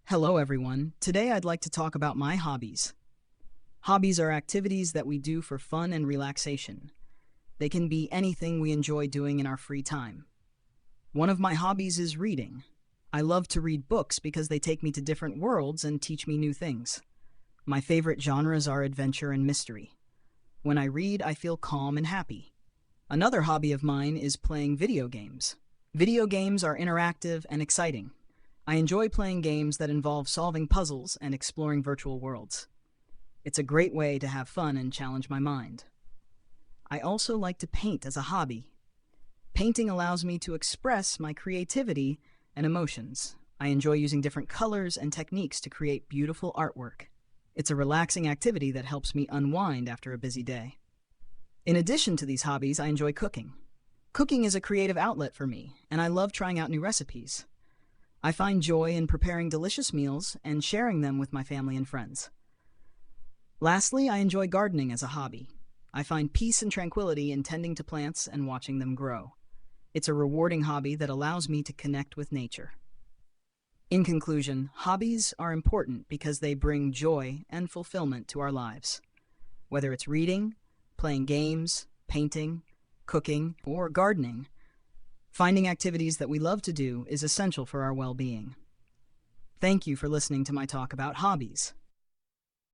Hello, everyone. Today I'd like to talk about my hobbies. Hobbies are activities that we do for fun and relaxation. They can be anything we enjoy doing in our free time. One of my hobbies is reading. I love to read books because they take me to different worlds and teach me new things. My favorite genres are adventure and mystery. When I read, I feel calm and happy. Another hobby of mine is playing video games. Video games are interactive and exciting. I enjoy playing games that involve solving puzzles and exploring virtual worlds. It's a great way to have fun and challenge my mind. I also like to paint as a hobby. Painting allows me to express my creativity and emotions. I enjoy using different colors and techniques to create beautiful artwork. It's a relaxing activity that helps me unwind after a busy day. In addition to these hobbies, I enjoy cooking. Cooking is a creative outlet for me, and I love trying out new recipes. I find joy in preparing delicious meals and sharing them with my family and friends. Lastly, I enjoy gardening as a hobby. I find peace and tranquility in tending to plants and watching them grow. It's a rewarding hobby that allows me to connect with nature. In conclusion, hobbies are important because they bring joy and fulfillment to our lives. Whether it's reading, playing games, painting, cooking, or gardening, finding activities that we love to do is essential for our well-being. Thank you for listening to my talk about hobbies.